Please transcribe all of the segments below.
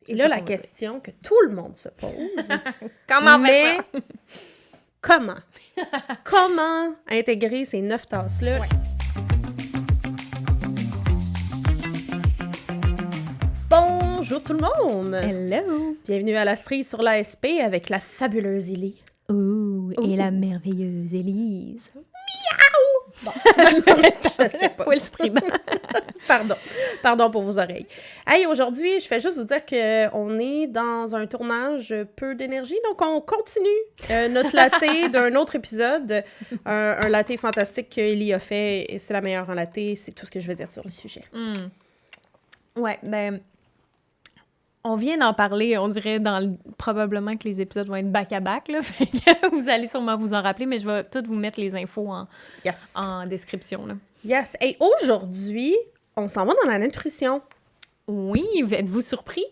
Et là, la question que tout le monde se pose... Comment faire ça? Comment? Comment intégrer ces 9 tasses-là? Ouais. Bonjour tout le monde! Hello! Bienvenue à la cerise sur l'ASP avec la fabuleuse Élie. Et la merveilleuse Élise. Miaou! Bon, je sais pas. Full strident. Pardon pour vos oreilles. Hey, aujourd'hui, je fais juste vous dire qu'on est dans un tournage peu d'énergie, donc on continue notre latte d'un autre épisode, un latte fantastique qu'Élie a fait, et c'est la meilleure en latte, c'est tout ce que je vais dire sur le sujet. Ouais, ben... On vient d'en parler, on dirait, probablement que les épisodes vont être back-à-back, là, fait que vous allez sûrement vous en rappeler, mais je vais toutes vous mettre les infos en description, là. Yes! Et aujourd'hui, on s'en va dans la nutrition. Oui, êtes-vous surpris?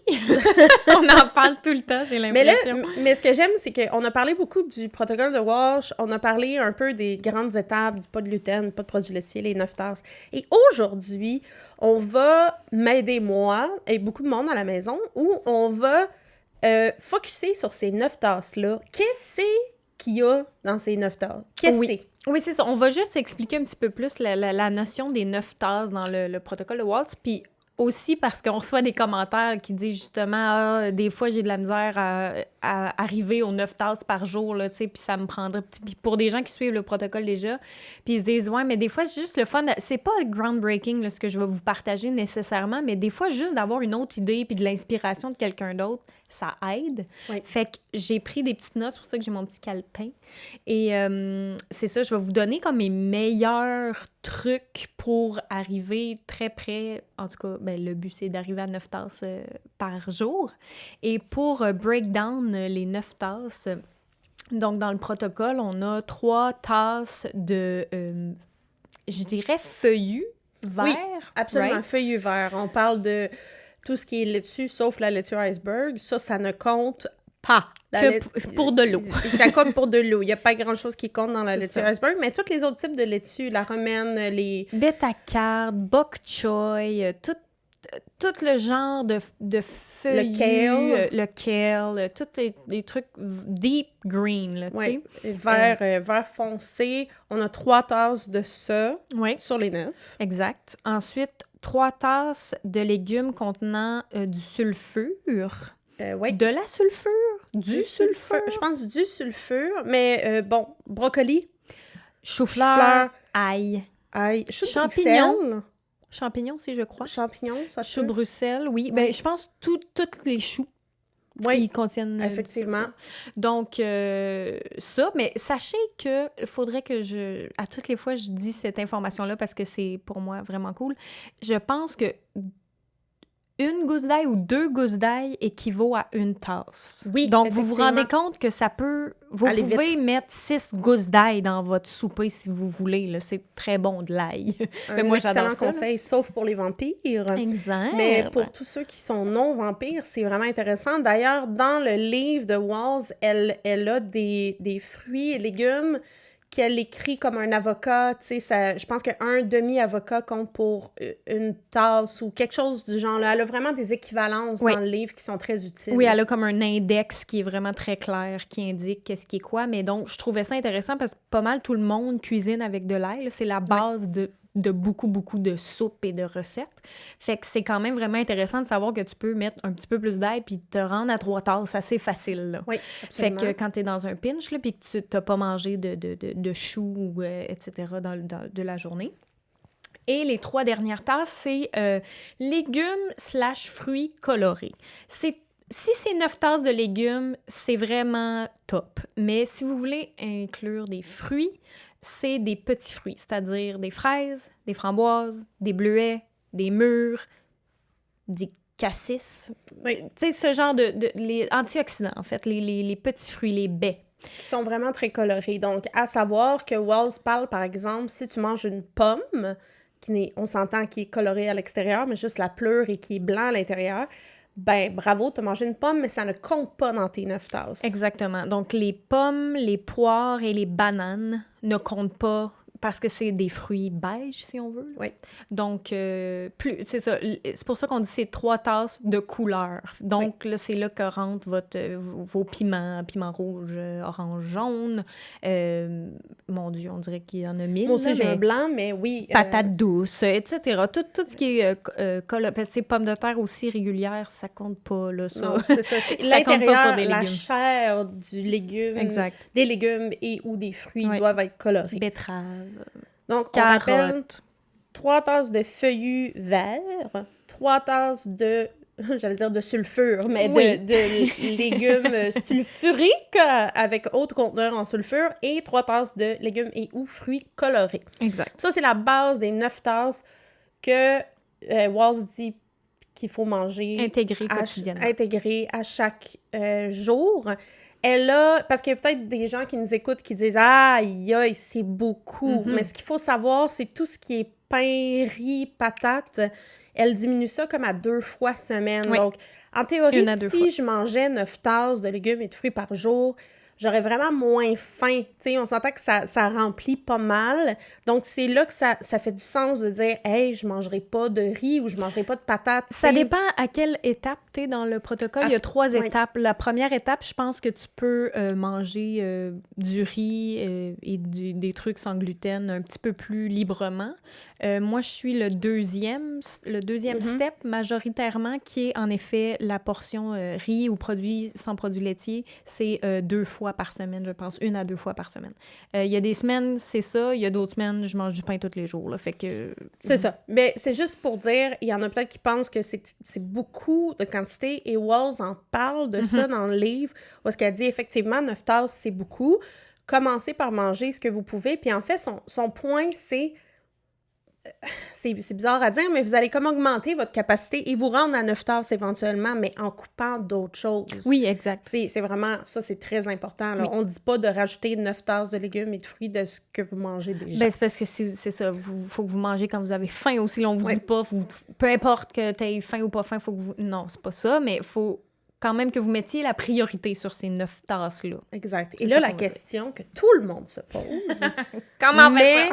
On en parle tout le temps, j'ai l'impression. Mais ce que j'aime, c'est qu'on a parlé beaucoup du protocole de Walsh, on a parlé un peu des grandes étapes, du pas de gluten, pas de produits laitiers, les 9 tasses. Et aujourd'hui, on va m'aider, moi, et beaucoup de monde à la maison, où on va focusser sur ces 9 tasses-là. Qu'est-ce qu'il y a dans ces 9 tasses? Qu'est-ce que c'est? Oui, c'est ça. On va juste expliquer un petit peu plus la notion des 9 tasses dans le protocole de Walsh, puis aussi parce qu'on reçoit des commentaires qui disent justement des fois j'ai de la misère à arriver aux 9 tasses par jour, là, tu sais, puis ça me prendrait... Puis pour des gens qui suivent le protocole déjà, puis ils se disent, ouais, mais des fois, c'est juste le fun... C'est pas groundbreaking, là, ce que je vais vous partager nécessairement, mais des fois, juste d'avoir une autre idée puis de l'inspiration de quelqu'un d'autre, ça aide. Oui. Fait que j'ai pris des petites notes, c'est pour ça que j'ai mon petit calepin. Et c'est ça, je vais vous donner comme mes meilleurs trucs pour arriver très près. En tout cas, ben, le but, c'est d'arriver à 9 tasses par jour. Et pour break down les 9 tasses, donc dans le protocole, on a 3 tasses de, je dirais, feuillus verts. Oui, absolument, right? feuillus verts. On parle de tout ce qui est laitue, sauf la laitue iceberg. Ça ne compte pas. Pour de l'eau. Ça compte pour de l'eau. Il n'y a pas grand-chose qui compte dans la C'est laitue ça. iceberg, mais tous les autres types de laitue, la romaine, les... Beta-carte, bok choy, tout le genre de feuillus, le kale, tous les trucs deep green, là, tu sais. Oui, vert foncé. On a 3 tasses de ça sur les 9. Exact. Ensuite, 3 tasses de légumes contenant du sulfure. Oui. De la sulfure? Du sulfure. Je pense du sulfure, mais bon, brocoli. Chou-fleur, ail. Chou Champignons. Bruxelles. Champignons aussi, je crois. Champignons, ça se Chou peut. Bruxelles, oui. Ben, je pense tous les choux. Oui, ils contiennent effectivement. Donc, ça, mais sachez que faudrait que à toutes les fois, je dis cette information-là parce que c'est pour moi vraiment cool. Je pense que 1 gousse d'ail ou 2 gousses d'ail équivaut à 1 tasse. Oui, donc, vous vous rendez compte que ça peut... Vous aller pouvez vite. mettre 6 gousses d'ail dans votre souper si vous voulez. Là. C'est très bon, de l'ail. Un Mais moi, j'adore excellent ça. conseil, sauf pour les vampires. Exact. Mais pour tous ceux qui sont non-vampires, c'est vraiment intéressant. D'ailleurs, dans le livre de Walls, elle a des fruits et légumes qu'elle écrit comme un avocat, tu sais, je pense qu'un demi-avocat compte pour 1 tasse ou quelque chose du genre. Là. Elle a vraiment des équivalences dans le livre qui sont très utiles. Oui, elle a comme un index qui est vraiment très clair, qui indique qu'est-ce qui est quoi. Mais donc, je trouvais ça intéressant parce que pas mal tout le monde cuisine avec de l'ail. Là. C'est la base de beaucoup, beaucoup de soupes et de recettes. Fait que c'est quand même vraiment intéressant de savoir que tu peux mettre un petit peu plus d'ail puis te rendre à 3 tasses assez facile. Là. Oui, absolument. Fait que quand t'es dans un pinch là, puis que tu n'as pas mangé de choux, etc. de la journée. Et les 3 dernières tasses, c'est légumes/fruits colorés. Si c'est 9 tasses de légumes, c'est vraiment top. Mais si vous voulez inclure des fruits, c'est des petits fruits, c'est-à-dire des fraises, des framboises, des bleuets, des mûres, des cassis. Oui. Tu sais, ce genre les antioxydants, en fait, les petits fruits, les baies. Qui sont vraiment très colorés. Donc, à savoir que Walls parle, par exemple, si tu manges une pomme, on s'entend qui est colorée à l'extérieur, mais juste la pleure et qui est blanc à l'intérieur, ben bravo, t'as mangé une pomme, mais ça ne compte pas dans tes 9 tasses. Exactement. Donc, les pommes, les poires et les bananes ne comptent pas parce que c'est des fruits beiges, si on veut. Oui. Donc, c'est ça. C'est pour ça qu'on dit c'est 3 tasses de couleur. Donc, là, c'est là que rentrent vos piments rouge, orange, jaune. Mon Dieu, on dirait qu'il y en a 1000. Moi aussi, j'ai un blanc, mais oui. Patates douces, etc. Tout ce qui est pommes de terre aussi régulières, ça compte pas, là, ça. Non, c'est ça. C'est Ça compte pas l'intérieur, pour des la légumes. chair du légume, Exact. des légumes et ou des fruits Ouais. doivent être colorés. Betterave, Donc, on rappelle carottes. 3 tasses de feuillus verts, 3 tasses de, j'allais dire de sulfure, mais Oui. de légumes sulfuriques avec haute conteneur en sulfure et 3 tasses de légumes et ou fruits colorés. Exact. Ça, c'est la base des 9 tasses que Walls dit qu'il faut manger Intégré quotidiennement. intégré à chaque jour. Elle a, parce qu'il y a peut-être des gens qui nous écoutent qui disent « Aïe, aïe, c'est beaucoup. Mais ce qu'il faut savoir, c'est tout ce qui est pain, riz, patates. Elle diminue ça comme à 2 fois semaine. Oui. Donc, en théorie, 1 à 2 si fois. je mangeais 9 tasses de légumes et de fruits par jour, j'aurais vraiment moins faim. Tu sais, on s'entend que ça remplit pas mal. Donc, c'est là que ça fait du sens de dire « Hey, je mangerai pas de riz ou je mangerai pas de patates. » Ça dépend à quelle étape tu es dans le protocole. Il y a 3 oui. étapes. La première étape, je pense que tu peux manger du riz et des trucs sans gluten un petit peu plus librement. Moi, je suis le deuxième step majoritairement, qui est en effet la portion riz ou produits sans produits laitiers. C'est 2 fois par semaine, je pense. 1 à 2 fois par semaine. Il y a des semaines, c'est ça. Il y a d'autres semaines, je mange du pain tous les jours. Là, fait que... C'est ça. Mais c'est juste pour dire, il y en a peut-être qui pensent que c'est beaucoup de quantité, et Walls en parle de ça dans le livre, où est-ce qu'elle dit effectivement 9 tasses, c'est beaucoup. Commencez par manger ce que vous pouvez. Puis en fait, son point, c'est bizarre à dire, mais vous allez comme augmenter votre capacité et vous rendre à 9 tasses éventuellement, mais en coupant d'autres choses. Oui, exact. C'est vraiment, ça c'est très important. Là. Oui. On ne dit pas de rajouter 9 tasses de légumes et de fruits de ce que vous mangez déjà. Ben, c'est parce que c'est ça. Faut que vous mangez quand vous avez faim aussi. Là, on vous dit pas, peu importe que tu aies faim ou pas faim, faut que vous... Non, c'est pas ça, mais il faut quand même que vous mettiez la priorité sur ces 9 tasses-là. Exact. Et C'est là, ça la qu'on veut question que tout le monde se pose, Comment mais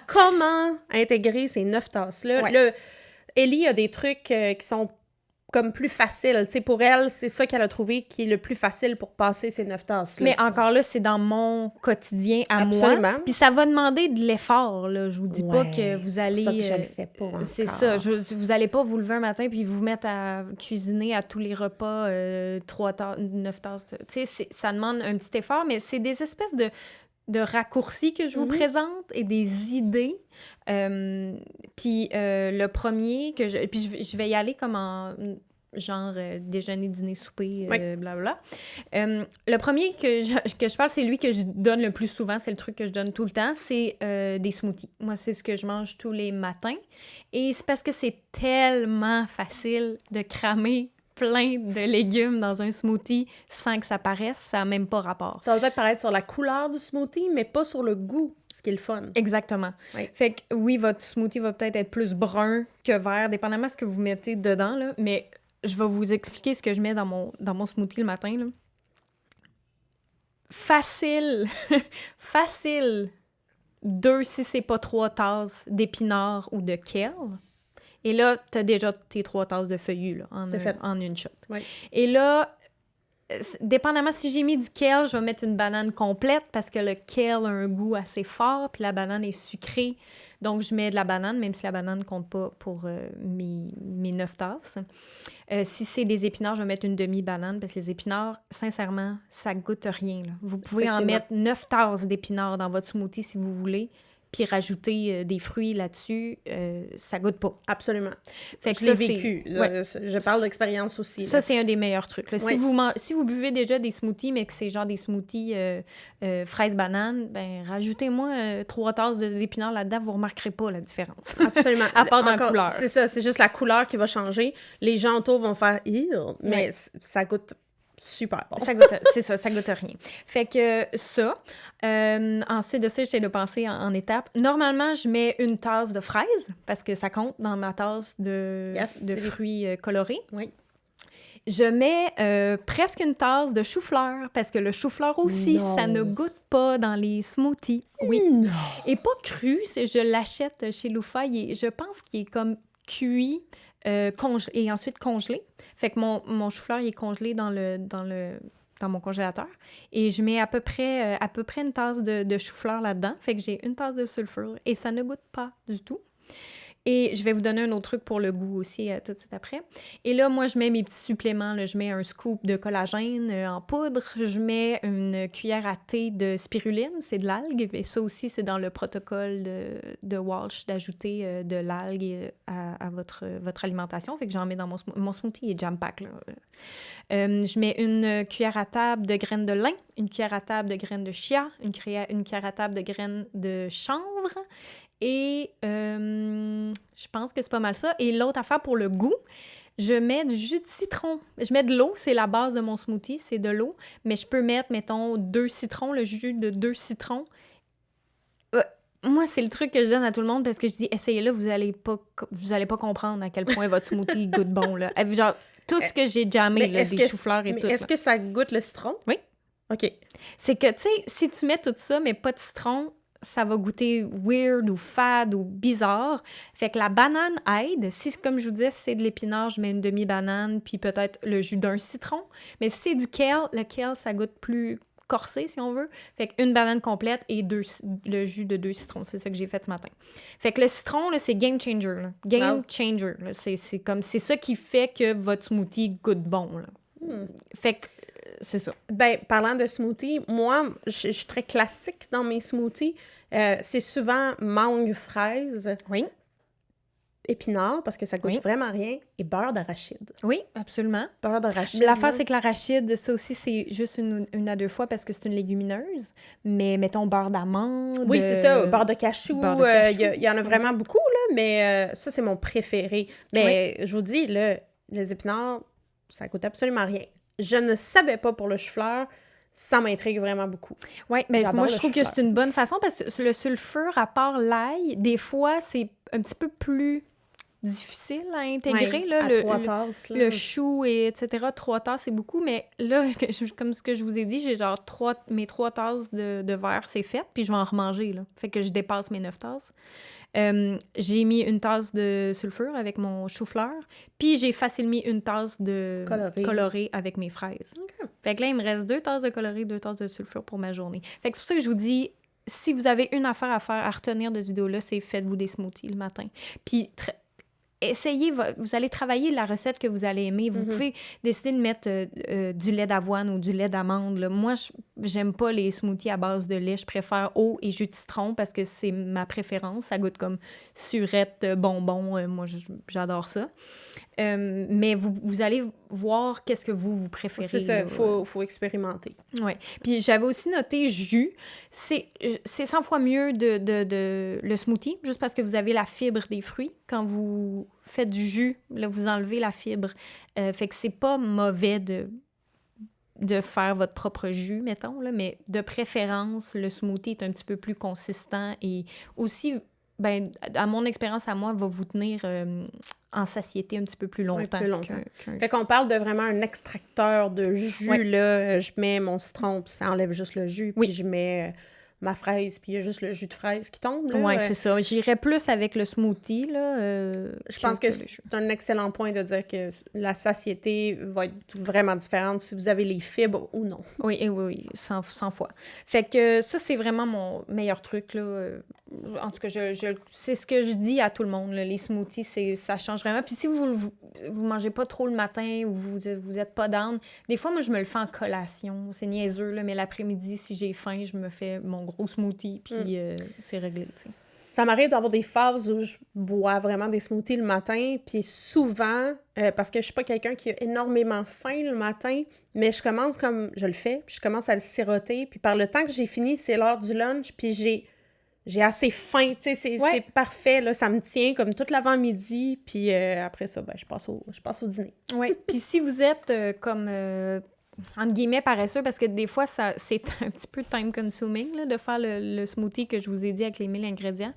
comment intégrer ces 9 tasses-là? Ouais. Là, Ellie a des trucs qui sont comme plus faciles. Tu sais, pour elle, c'est ça qu'elle a trouvé qui est le plus facile pour passer ces 9 tasses-là. Mais encore là, c'est dans mon quotidien à Absolument. moi. Puis ça va demander de l'effort, là. Je vous dis pas que vous allez... C'est ça que je le fais pas encore. C'est ça. Vous allez pas vous lever un matin puis vous mettre à cuisiner à tous les repas 9 tasses. Tu sais, ça demande un petit effort, mais c'est des espèces de raccourcis que je vous présente et des idées. Puis le premier que puis je vais y aller comme en genre déjeuner, dîner, souper, blablabla. Le premier que je parle, c'est lui que je donne le plus souvent, c'est le truc que je donne tout le temps, c'est des smoothies. Moi, c'est ce que je mange tous les matins. Et c'est parce que c'est tellement facile de cramer plein de légumes dans un smoothie sans que ça paraisse, ça n'a même pas rapport. Ça va peut-être paraître sur la couleur du smoothie, mais pas sur le goût, ce qui est le fun. Exactement. Oui. Fait que oui, votre smoothie va peut-être être plus brun que vert, dépendamment de ce que vous mettez dedans, là, mais je vais vous expliquer ce que je mets dans mon smoothie le matin. Là. Facile, 2 si c'est pas 3 tasses d'épinards ou de kale. Et là, tu as déjà tes 3 tasses de feuillus là, en une shot. Oui. Et là, dépendamment si j'ai mis du kale, je vais mettre une banane complète parce que le kale a un goût assez fort, puis la banane est sucrée. Donc, je mets de la banane, même si la banane ne compte pas pour mes 9 tasses. Si c'est des épinards, je vais mettre une demi-banane parce que les épinards, sincèrement, ça goûte rien. Là. Vous pouvez en mettre 9 tasses d'épinards dans votre smoothie si vous voulez, puis rajouter des fruits là-dessus, ça goûte pas. Absolument. Fait que je l'ai vécu. Ouais. Je parle d'expérience aussi. Ça, c'est un des meilleurs trucs. Là. Oui. Si vous buvez déjà des smoothies, mais que c'est genre des smoothies fraises-bananes, ben rajoutez-moi 3 tasses d'épinards là-dedans, vous remarquerez pas la différence. Absolument. À part dans la couleur. C'est ça, c'est juste la couleur qui va changer. Les gens autour vont faire « mais ça goûte super bon. » C'est ça, ça goûte rien. Fait que ça. Ensuite de ça, j'essaie de penser en étapes. Normalement, je mets une tasse de fraises parce que ça compte dans ma tasse de fruits colorés. Oui. Je mets presque une tasse de chou-fleur, parce que le chou-fleur aussi, ça ne goûte pas dans les smoothies. Oui. Non. Et pas cru, je l'achète chez Louffa. Je pense qu'il est comme cuit et ensuite congelé. Fait que mon chou-fleur, il est congelé dans mon congélateur. Et je mets à peu près une tasse de chou-fleur là-dedans. Fait que j'ai une tasse de sulfure et ça ne goûte pas du tout. Et je vais vous donner un autre truc pour le goût aussi tout de suite après. Et là, moi, je mets mes petits suppléments. Là. Je mets un scoop de collagène en poudre. Je mets une cuillère à thé de spiruline, c'est de l'algue. Et ça aussi, c'est dans le protocole de Walsh d'ajouter de l'algue à votre alimentation. Fait que j'en mets dans mon smoothie et jam-pack. Je mets une cuillère à table de graines de lin, une cuillère à table de graines de chia, une cuillère à table de graines de chanvre. Et je pense que c'est pas mal ça. Et l'autre affaire pour le goût, je mets du jus de citron. Je mets de l'eau, c'est la base de mon smoothie, c'est de l'eau. Mais je peux mettre, mettons, 2 citrons, le jus de 2 citrons. Moi, c'est le truc que je donne à tout le monde parce que je dis, essayez-le, vous allez pas comprendre à quel point votre smoothie goûte bon. Là. Genre, tout ce que j'ai jammé, là, des chou-fleurs et tout. Est-ce que ça goûte le citron? Oui. OK. C'est que, tu sais, si tu mets tout ça, mais pas de citron, ça va goûter weird ou fade ou bizarre. Fait que la banane aide. Si, comme je vous disais, si c'est de l'épinard, je mets une demi-banane puis peut-être le jus d'un citron. Mais si c'est du kale, le kale, ça goûte plus corsé, si on veut. Fait qu'une banane complète et le jus de 2 citrons. C'est ça que j'ai fait ce matin. Fait que le citron, là, c'est game changer. Là. Game changer. Là. C'est ça qui fait que votre smoothie goûte bon. Là. Fait que c'est ça. Ben, parlant de smoothie, moi, je suis très classique dans mes smoothies. C'est souvent mangue, fraise, épinard, parce que ça goûte vraiment rien, et beurre d'arachide. Oui, absolument. Beurre d'arachide. L'affaire, c'est que l'arachide, ça aussi, c'est juste une à 2 fois parce que c'est une légumineuse. Mais mettons beurre d'amande. Oui, c'est ça, beurre de cachou. Il y en a vraiment beaucoup, là, mais ça, c'est mon préféré. Mais je vous dis, là, les épinards, ça goûte absolument rien. Je ne savais pas pour le chou-fleur. Ça m'intrigue vraiment beaucoup. Oui, mais moi, je trouve que c'est une bonne façon parce que le sulfure, à part l'ail, des fois, c'est un petit peu plus difficile à intégrer. Oui, là, à 3 tasses. Le chou, etc. 3 tasses, c'est beaucoup. Mais là, comme ce que je vous ai dit, j'ai genre mes 3 tasses de verre, c'est fait. Puis je vais en remanger. Là. Fait que je dépasse mes 9 tasses. J'ai mis une tasse de sulfure avec mon chou-fleur, puis j'ai facilement mis une tasse de coloré avec mes fraises. Okay. Fait que là, il me reste 2 tasses de coloré, 2 tasses de sulfure pour ma journée. Fait que c'est pour ça que je vous dis, si vous avez une affaire à retenir de cette vidéo-là, c'est faites-vous des smoothies le matin. Puis essayez, vous allez travailler la recette que vous allez aimer. Vous pouvez décider de mettre du lait d'avoine ou du lait d'amande. Là. Moi, j'aime pas les smoothies à base de lait. Je préfère eau et jus de citron parce que c'est ma préférence. Ça goûte comme surette, bonbon. Moi, j'adore ça. Mais vous allez voir qu'est-ce que vous préférez. C'est ça, il faut expérimenter. Oui. Puis j'avais aussi noté jus. C'est 100 fois mieux de le smoothie, juste parce que vous avez la fibre des fruits. Quand vous faites du jus, là, vous enlevez la fibre. Fait que c'est pas mauvais de faire votre propre jus, mettons, là, mais de préférence, le smoothie est un petit peu plus consistant et aussi, ben, à mon expérience à moi, va vous tenir en satiété un petit peu plus longtemps. Fait qu'on parle de vraiment un extracteur de jus, là. Je mets mon citron, puis ça enlève juste le jus, puis je mets ma fraise, puis il y a juste le jus de fraise qui tombe. Oui, c'est ça. J'irais plus avec le smoothie, là. Je pense que c'est un excellent point de dire que la satiété va être vraiment différente si vous avez les fibres ou non. Oui, 100 fois. Fait que ça, c'est vraiment mon meilleur truc, là. En tout cas, c'est ce que je dis à tout le monde, là. Les smoothies, ça change vraiment. Puis si vous mangez pas trop le matin ou vous êtes pas down, des fois, moi, je me le fais en collation. C'est niaiseux, là, mais l'après-midi, si j'ai faim, je me fais mon gros smoothie, puis c'est réglé, tu sais. Ça m'arrive d'avoir des phases où je bois vraiment des smoothies le matin, puis souvent, parce que je suis pas quelqu'un qui a énormément faim le matin, mais je commence comme je le fais, puis je commence à le siroter, puis par le temps que j'ai fini, c'est l'heure du lunch, puis j'ai assez faim, tu sais, c'est parfait, là, ça me tient comme tout l'avant-midi, puis après ça, ben, je passe au dîner. Oui, puis si vous êtes comme... entre guillemets, paresseux, parce que des fois, c'est un petit peu time-consuming là, de faire le smoothie que je vous ai dit avec les 1000 ingrédients.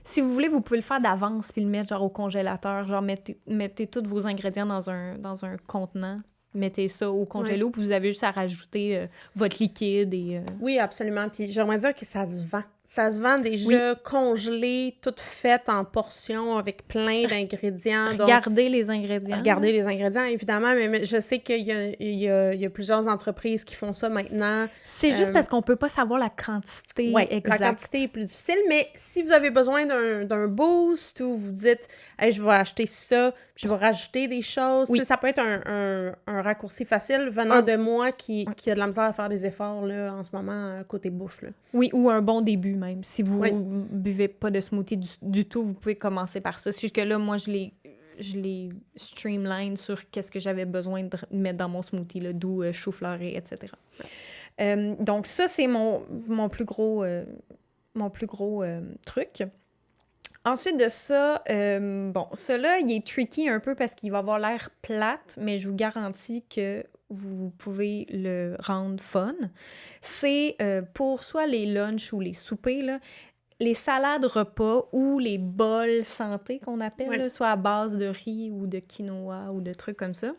Si vous voulez, vous pouvez le faire d'avance puis le mettre genre au congélateur. Genre, mettez tous vos ingrédients dans un contenant mettez ça au congélo, puis vous avez juste à rajouter votre liquide et... Oui, absolument. Puis j'aimerais dire que ça se vend. Ça se vend déjà congelé, tout fait en portions avec plein d'ingrédients. Regardez les ingrédients. Regardez les ingrédients, évidemment, mais je sais qu'il y a plusieurs entreprises qui font ça maintenant. C'est juste parce qu'on peut pas savoir la quantité exacte. La quantité est plus difficile, mais si vous avez besoin d'un boost ou vous dites « Hey, je vais acheter ça, puis je vais rajouter des choses tu sais, ça peut être un raccourci facile venant de moi qui a de la misère à faire des efforts là, en ce moment côté bouffe. Là. Oui, ou un bon début même. Si vous buvez pas de smoothie du tout, vous pouvez commencer par ça. C'est juste que là, moi, je l'ai streamline sur qu'est-ce que j'avais besoin de mettre dans mon smoothie, là, d'où chou-fleur, etc. Donc ça, c'est mon plus gros truc. Ensuite de ça, celui-là, il est tricky un peu parce qu'il va avoir l'air plate, mais je vous garantis que vous pouvez le rendre fun. C'est pour soit les lunchs ou les soupers, là, les salades repas ou les bols santé qu'on appelle, là, soit à base de riz ou de quinoa ou de trucs comme ça.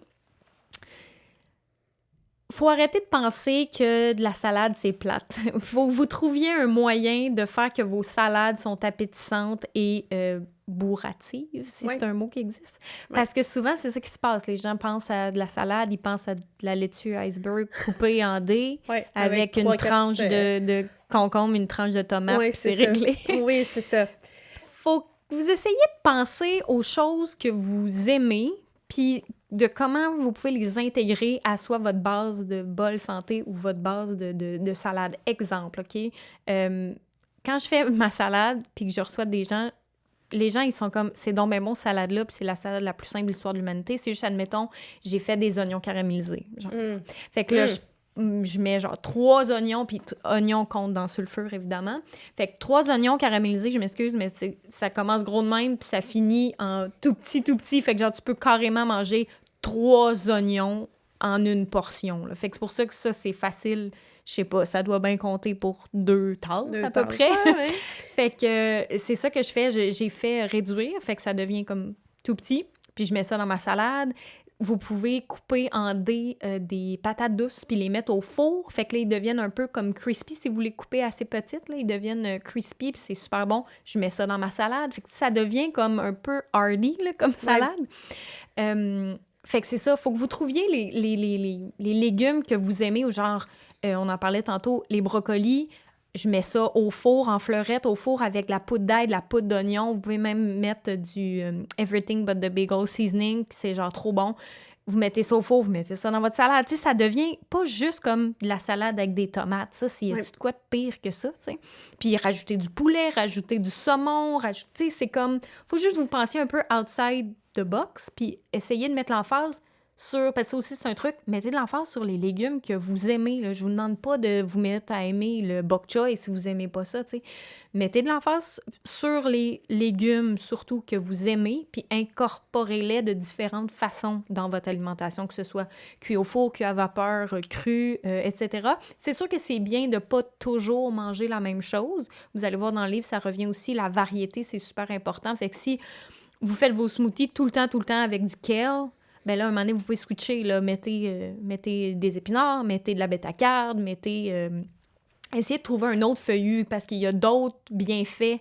Faut arrêter de penser que de la salade, c'est plate. Faut que vous trouviez un moyen de faire que vos salades sont appétissantes et bourratives, si c'est un mot qui existe. Parce que souvent, c'est ça qui se passe. Les gens pensent à de la salade, ils pensent à de la laitue iceberg coupée en dés avec une tranche de concombre, une tranche de tomate, puis c'est réglé. Oui, c'est ça. Faut que vous essayiez de penser aux choses que vous aimez, puis de comment vous pouvez les intégrer à soit votre base de bol santé ou votre base de salade. Exemple, OK? Quand je fais ma salade puis que je reçois des gens, les gens, ils sont comme, c'est donc ben bon, salade-là, puis c'est la salade la plus simple de l'histoire de l'humanité. C'est juste, admettons, j'ai fait des oignons caramélisés. Genre. Fait que là, je mets genre 3 oignons, puis oignons comptent dans sulfure, évidemment. Fait que 3 oignons caramélisés, je m'excuse, mais ça commence gros de même, puis ça finit en tout petit. Fait que genre, tu peux carrément manger 3 oignons en une portion. Là. Fait que c'est pour ça que ça, c'est facile. Je sais pas, ça doit bien compter pour 2 tasses à peu près. Fait que c'est ça que je fais. J'ai fait réduire, fait que ça devient comme tout petit. Puis je mets ça dans ma salade. Vous pouvez couper en dés des patates douces puis les mettre au four. Fait que là, ils deviennent un peu comme crispy. Si vous les coupez assez petites, là, ils deviennent crispy puis c'est super bon. Je mets ça dans ma salade. Fait que ça devient comme un peu hardy, là, comme salade. Fait que c'est ça. Faut que vous trouviez les légumes que vous aimez, ou genre, on en parlait tantôt, les brocolis. Je mets ça au four, en fleurette, au four avec la poudre d'ail, de la poudre d'oignon. Vous pouvez même mettre du Everything But the Bagel Seasoning, c'est genre trop bon. Vous mettez ça au four, vous mettez ça dans votre salade. Tu sais, ça devient pas juste comme de la salade avec des tomates. Ça, c'est de quoi de pire que ça, tu sais. Puis rajouter du poulet, rajouter du saumon, tu sais, c'est comme... Faut juste que vous pensiez un peu outside the box, puis essayez de mettre l'emphase sur... Parce que ça aussi, c'est un truc, mettez de l'emphase sur les légumes que vous aimez. Là. Je vous demande pas de vous mettre à aimer le bok choy si vous aimez pas ça, tu sais. Mettez de l'emphase sur les légumes, surtout, que vous aimez, puis incorporez-les de différentes façons dans votre alimentation, que ce soit cuit au four, cuit à vapeur, cru, etc. C'est sûr que c'est bien de pas toujours manger la même chose. Vous allez voir dans le livre, ça revient aussi, la variété, c'est super important. Fait que si vous faites vos smoothies tout le temps avec du kale, ben là, un moment donné, vous pouvez switcher, là, mettez des épinards, mettez de la bêta-carde, essayez de trouver un autre feuillu, parce qu'il y a d'autres bienfaits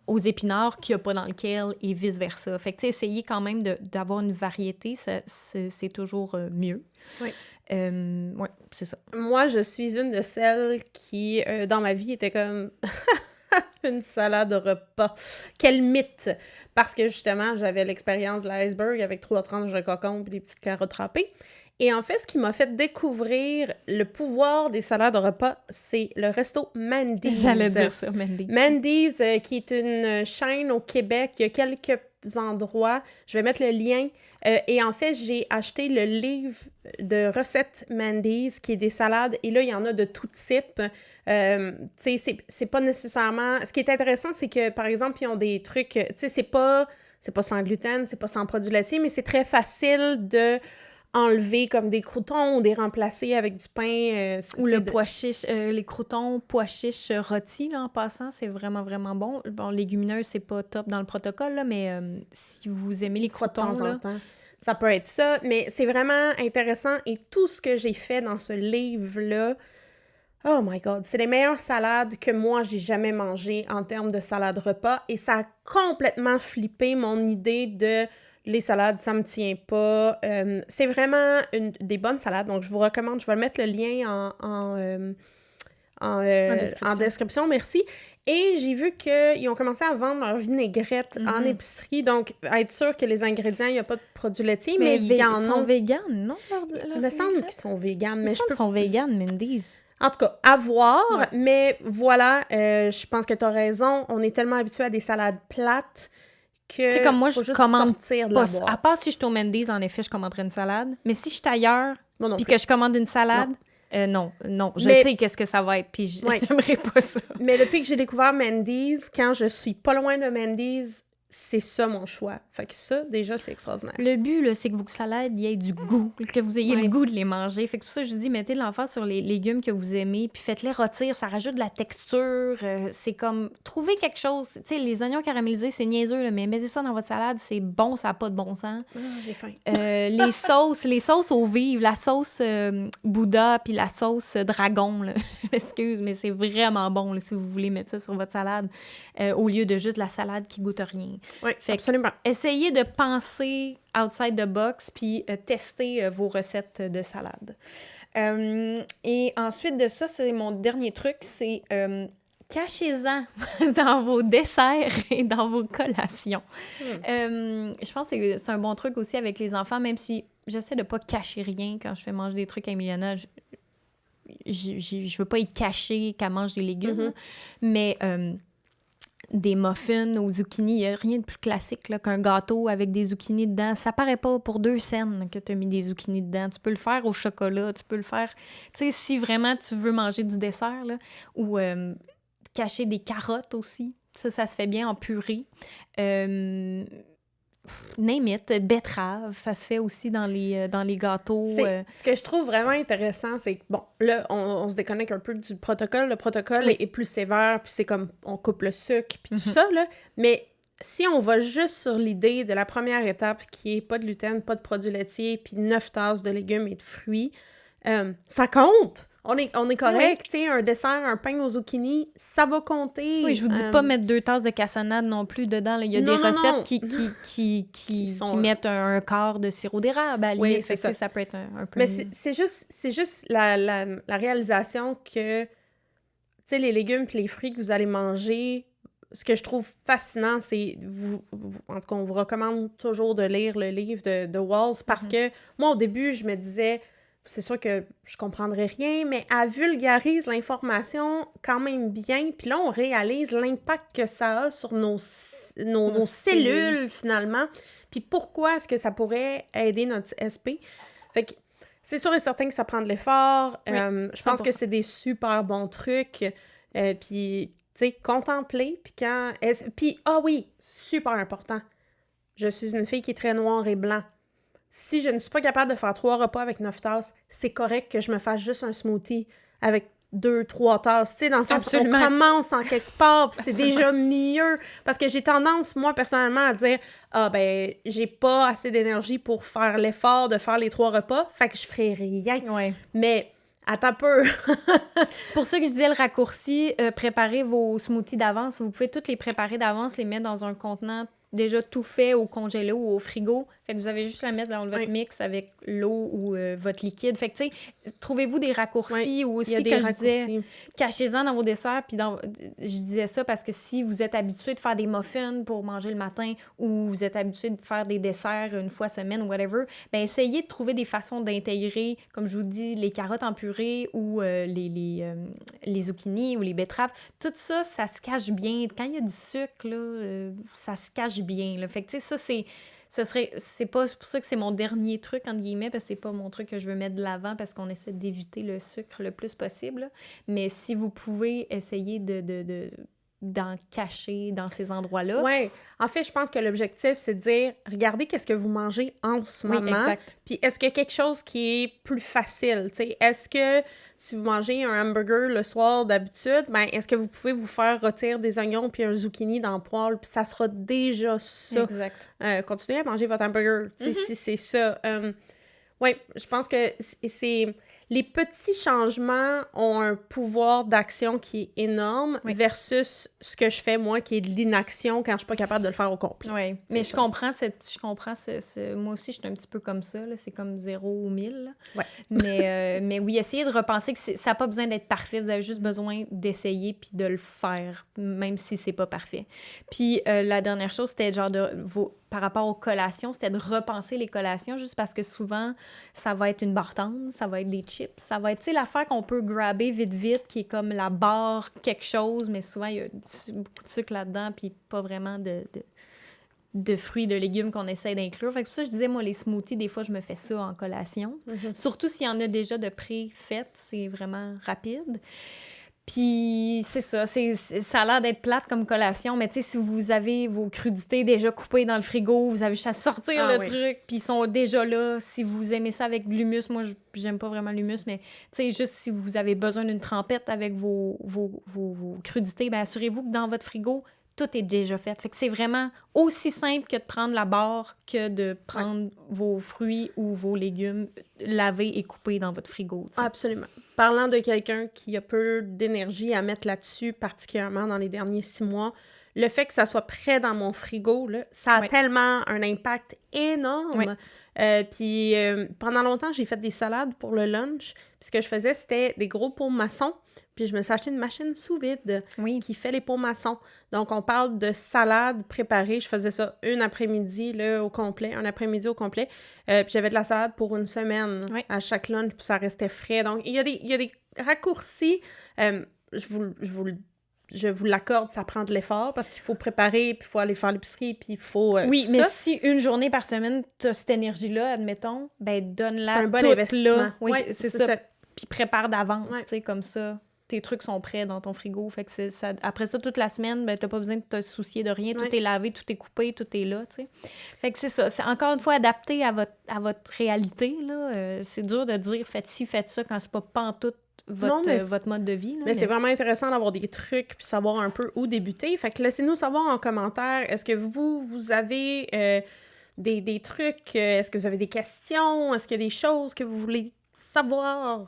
aux épinards qu'il n'y a pas dans le kale et vice-versa. Fait que, tu sais, essayez quand même d'avoir une variété, c'est toujours mieux. Oui. Ouais, c'est ça. Moi, je suis une de celles qui, dans ma vie, était comme... une salade de repas. Quel mythe! Parce que, justement, j'avais l'expérience de l'iceberg avec 3 tranches de concombre et des petites carottes râpées. Et en fait, ce qui m'a fait découvrir le pouvoir des salades de repas, c'est le resto Mandy's. J'allais dire ça, Mandy's. Mandy's, qui est une chaîne au Québec. Il y a quelques endroits. Je vais mettre le lien. Et en fait, j'ai acheté le livre de recettes Mandy's, qui est des salades. Et là, il y en a de tout type. Tu sais, c'est pas nécessairement... Ce qui est intéressant, c'est que, par exemple, ils ont des trucs... Tu sais, c'est pas sans gluten, c'est pas sans produits laitiers, mais c'est très facile de enlever comme des croûtons ou des remplacer avec du pain. Ou le pois chiche, les croûtons pois chiches rôtis, là, en passant, c'est vraiment, vraiment bon. Bon, légumineuses, c'est pas top dans le protocole, là, mais si vous aimez les croûtons, de temps là, en temps. Ça peut être ça, mais c'est vraiment intéressant. Et tout ce que j'ai fait dans ce livre-là, oh my God, c'est les meilleures salades que moi, j'ai jamais mangées en termes de salade repas. Et ça a complètement flippé mon idée de les salades, ça me tient pas. C'est vraiment des bonnes salades, donc je vous recommande. Je vais mettre le lien en description, merci. Et j'ai vu qu'ils ont commencé à vendre leur vinaigrette en épicerie, donc être sûr que les ingrédients, il n'y a pas de produits laitiers, mais il y en a. Ils sont véganes, non? Il me semble qu'ils sont véganes, mais ils sont véganes, Mindy's. En tout cas, à voir, mais voilà, je pense que tu as raison. On est tellement habitué à des salades plates que c'est comme moi, faut je juste commande sortir de pas. la boîte. À part si je suis au Mendy's, en effet, je commanderais une salade. Mais si je suis ailleurs, puis que je commande une salade, non. Je sais qu'est-ce que ça va être, puis j'aimerais pas ça. Mais depuis que j'ai découvert Mendy's, quand je suis pas loin de Mendy's, c'est ça mon choix. Fait que ça, déjà, c'est extraordinaire. Le but, là, c'est que vos salades, il y ait du goût, que vous ayez le goût de les manger. Fait que pour ça, je dis, mettez de l'emphase sur les légumes que vous aimez, puis faites-les rôtir, ça rajoute de la texture. C'est comme, trouvez quelque chose. Tu sais, les oignons caramélisés, c'est niaiseux, là, mais mettez ça dans votre salade, c'est bon, ça n'a pas de bon sens. J'ai faim. Les sauces au vivre, la sauce Bouddha, puis la sauce dragon, là. Je m'excuse, mais c'est vraiment bon, là, si vous voulez mettre ça sur votre salade, au lieu de juste la salade qui goûte rien. Oui, absolument. Essayez de penser outside the box puis tester vos recettes de salade. Et ensuite de ça, c'est mon dernier truc, c'est cachez-en dans vos desserts et dans vos collations. Je pense que c'est un bon truc aussi avec les enfants, même si j'essaie de pas cacher rien quand je fais manger des trucs à Emiliana. Je veux pas y cacher qu'elle mange des légumes, mais... des muffins aux zucchini, il n'y a rien de plus classique là, qu'un gâteau avec des zucchini dedans. Ça paraît pas pour 2 cents que tu as mis des zucchini dedans. Tu peux le faire au chocolat, tu peux le faire... Tu sais, si vraiment tu veux manger du dessert, là, ou cacher des carottes aussi. Ça se fait bien en purée. Name it, betterave, ça se fait aussi dans les gâteaux. Ce que je trouve vraiment intéressant, c'est que, bon, là, on se déconnecte un peu du protocole. Le protocole est plus sévère, puis c'est comme, on coupe le sucre, puis tout ça, là. Mais si on va juste sur l'idée de la première étape, qui est pas de gluten, pas de produits laitiers, puis 9 tasses de légumes et de fruits, ça compte! On est correct, tu sais, un dessert, un pain aux zucchini, ça va compter. Oui, je vous dis pas mettre 2 tasses de cassonade non plus dedans. Là. Il y a des recettes qui mettent un quart de sirop d'érable à la limite. Oui, ça peut être un peu... Mais c'est juste la réalisation que, tu sais, les légumes et les fruits que vous allez manger, ce que je trouve fascinant, c'est, en tout cas, on vous recommande toujours de lire le livre de Walls, parce que moi, au début, je me disais... C'est sûr que je comprendrais rien, mais elle vulgarise l'information quand même bien. Puis là, on réalise l'impact que ça a sur nos cellules, finalement. Puis pourquoi est-ce que ça pourrait aider notre SP? Fait que c'est sûr et certain que ça prend de l'effort. Je pense que c'est des super bons trucs. Puis, tu sais, contempler. Puis quand... Puis, oui, super important. Je suis une fille qui est très noire et blanc. Si je ne suis pas capable de faire 3 repas avec 9 tasses, c'est correct que je me fasse juste un smoothie avec 2-3 tasses. Tu sais, dans le sens où on commence en quelque part, puis c'est déjà mieux. Parce que j'ai tendance, moi, personnellement, à dire « Ah, ben, j'ai pas assez d'énergie pour faire l'effort de faire les 3 repas, fait que je ferai rien. Ouais. » Mais... Attends peu. C'est pour ça que je disais le raccourci, préparez vos smoothies d'avance. Vous pouvez toutes les préparer d'avance, les mettre dans un contenant déjà tout fait au congélo ou au frigo. Fait que vous avez juste à mettre dans votre mix avec l'eau ou votre liquide. Fait que, tu sais, trouvez-vous des raccourcis ou aussi, quand je disais, cachez-en dans vos desserts. Puis je disais ça parce que si vous êtes habitué de faire des muffins pour manger le matin ou vous êtes habitué de faire des desserts une fois semaine ou whatever, ben essayez de trouver des façons d'intégrer, comme je vous dis, les carottes en purée ou les zucchini ou les betteraves. Tout ça, ça se cache bien. Quand il y a du sucre, là, ça se cache bien. Là. Fait que, tu sais, c'est pas pour ça que c'est mon dernier truc, entre guillemets, parce que c'est pas mon truc que je veux mettre de l'avant parce qu'on essaie d'éviter le sucre le plus possible. Là. Mais si vous pouvez essayer de d'en cacher dans ces endroits-là. Oui. En fait, je pense que l'objectif, c'est de dire, regardez qu'est-ce que vous mangez en ce moment. Exact. Puis est-ce qu'il y a quelque chose qui est plus facile, tu sais? Est-ce que si vous mangez un hamburger le soir d'habitude, ben est-ce que vous pouvez vous faire rôtir des oignons puis un zucchini dans le poêle, puis ça sera déjà ça. Exact. Continuez à manger votre hamburger, tu sais, si c'est ça. Oui, je pense que c'est... Les petits changements ont un pouvoir d'action qui est énorme versus ce que je fais, moi, qui est de l'inaction quand je suis pas capable de le faire au complet. Oui, mais je comprends moi aussi, je suis un petit peu comme ça, là. C'est comme 0 ou 1000. Ouais. Mais oui, essayez de repenser que ça n'a pas besoin d'être parfait. Vous avez juste besoin d'essayer puis de le faire, même si c'est pas parfait. Puis la dernière chose, c'était genre par rapport aux collations, c'était de repenser les collations, juste parce que souvent, ça va être une bartende, ça va être des chips, ça va être, tu sais, l'affaire qu'on peut grabber vite, qui est comme la barre quelque chose, mais souvent, il y a beaucoup de sucre là-dedans, puis pas vraiment de fruits, de légumes qu'on essaie d'inclure. Fait que c'est pour ça que je disais, moi, les smoothies, des fois, je me fais ça en collation. Surtout s'il y en a déjà de pré-faites, c'est vraiment rapide. Puis c'est ça, ça a l'air d'être plate comme collation, mais tu sais, si vous avez vos crudités déjà coupées dans le frigo, vous avez juste à sortir truc, puis ils sont déjà là. Si vous aimez ça avec de l'humus, moi, j'aime pas vraiment l'humus, mais tu sais, juste si vous avez besoin d'une trempette avec vos crudités, bien assurez-vous que dans votre frigo, tout est déjà fait. Fait que c'est vraiment aussi simple que de prendre la barre que de prendre vos fruits ou vos légumes lavés et coupés dans votre frigo. T'sais. Absolument. Parlant de quelqu'un qui a peu d'énergie à mettre là-dessus, particulièrement dans les derniers 6 mois, le fait que ça soit prêt dans mon frigo, là, ça a tellement un impact énorme. Puis pendant longtemps, j'ai fait des salades pour le lunch. Puis ce que je faisais, c'était des gros pots maçons. Puis je me suis acheté une machine sous vide qui fait les pots maçons. Donc, on parle de salade préparée. Je faisais ça un après-midi au complet. Puis j'avais de la salade pour une semaine à chaque lunch, puis ça restait frais. Donc, il y a des raccourcis. Je vous l'accorde, ça prend de l'effort parce qu'il faut préparer, puis il faut aller faire l'épicerie, puis il faut oui, tout mais ça. Si une journée par semaine, tu as cette énergie-là, admettons, ben donne-la c'est un bon toute investissement. Là. Oui, c'est ça. ça. Puis prépare d'avance, tu sais, comme ça. Tes trucs sont prêts dans ton frigo. Fait que ça. Après ça, toute la semaine, ben, t'as pas besoin de te soucier de rien. Tout est lavé, tout est coupé, tout est là, tu sais. Fait que c'est ça. C'est encore une fois adapté à votre réalité, là. C'est dur de dire faites ci, faites ça quand c'est pas pantoute votre mode de vie. Là, mais c'est vraiment intéressant d'avoir des trucs puis savoir un peu où débuter. Fait que laissez-nous savoir en commentaire, est-ce que vous avez des trucs, est-ce que vous avez des questions, est-ce qu'il y a des choses que vous voulez savoir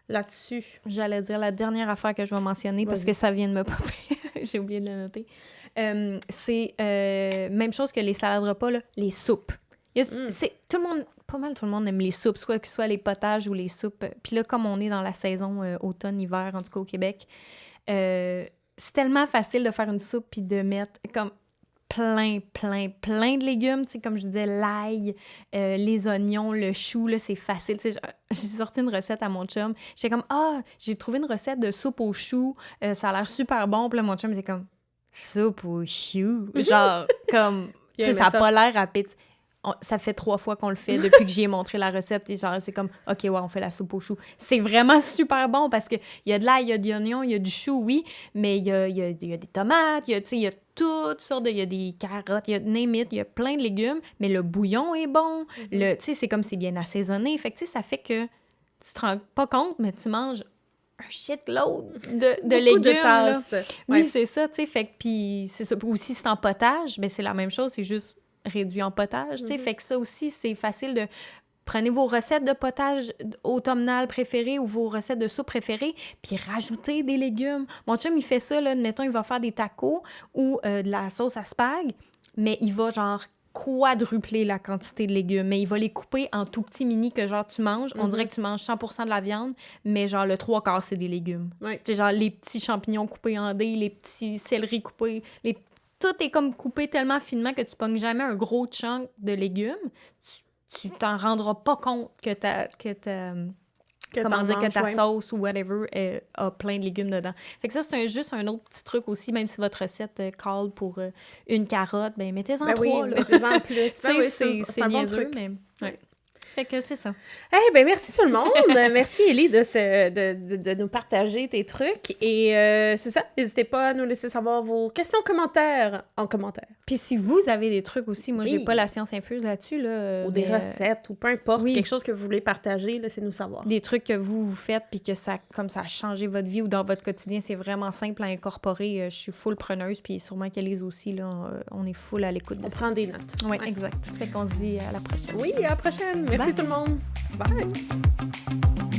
là-dessus? J'allais dire la dernière affaire que je vais mentionner parce que ça vient de me popper. J'ai oublié de la noter. C'est même chose que les salades repas, là, les soupes. Tout le monde aime les soupes, soit que ce soit les potages ou les soupes. Puis là, comme on est dans la saison automne-hiver, en tout cas au Québec, c'est tellement facile de faire une soupe puis de mettre comme plein de légumes. Tu sais, comme je disais, l'ail, les oignons, le chou, là, c'est facile. Tu sais, j'ai sorti une recette à mon chum. J'étais comme, j'ai trouvé une recette de soupe aux choux. Ça a l'air super bon. Puis là, mon chum était comme, soupe aux choux? Genre, comme, tu sais, ça n'a pas l'air rapide. Ça fait 3 fois qu'on le fait depuis que j'y ai montré la recette. Et genre, c'est comme, OK, on fait la soupe aux choux. C'est vraiment super bon parce qu'il y a de l'ail, il y a de l'oignon, il y a du chou, oui, mais il y a des tomates, il y a toutes sortes il y a des carottes, il y a name it, il y a plein de légumes, mais le bouillon est bon. Tu sais, c'est comme c'est bien assaisonné. Fait que, tu sais, ça fait que tu te rends pas compte, mais tu manges un shitload de légumes. De tasses. Oui, c'est ça, tu sais. Fait que, puis c'est ça. Aussi, c'est en potage, mais c'est la même chose, c'est juste réduit en potage, tu sais. Fait que ça aussi, c'est facile de... Prenez vos recettes de potage automnal préférées ou vos recettes de soupe préférées, puis rajoutez des légumes. Mon chum, il fait ça, là, admettons, il va faire des tacos ou de la sauce à spag, mais il va, genre, quadrupler la quantité de légumes, mais il va les couper en tout petits mini que, genre, tu manges. On dirait que tu manges 100% de la viande, mais, genre, le 3/4, c'est des légumes. Tu sais, genre, les petits champignons coupés en dés, les petits céleris coupés, tout est comme coupé tellement finement que tu pognes jamais un gros chunk de légumes. Tu t'en rendras pas compte que ta sauce ou whatever a plein de légumes dedans. Fait que ça, c'est juste un autre petit truc aussi, même si votre recette call pour une carotte, ben mettez-en 3. Oui, mettez-en plus. C'est un bon truc. Mais... Fait que c'est ça. Eh bien, merci tout le monde. Merci, Élie, de nous partager tes trucs. Et c'est ça. N'hésitez pas à nous laisser savoir vos questions, commentaires en commentaire. Puis si vous avez des trucs aussi, moi, j'ai pas la science infuse là-dessus, là. Ou des recettes, ou peu importe, oui. quelque chose que vous voulez partager, laissez-nous savoir. Des trucs que vous faites, puis que ça a changé votre vie ou dans votre quotidien, c'est vraiment simple à incorporer. Je suis full preneuse, puis sûrement qu'Élise aussi, là, on est full à l'écoute de ça. On prend des notes. Oui, exact. Fait qu'on se dit à la prochaine. Oui, à la prochaine. Merci tout le monde. Bye!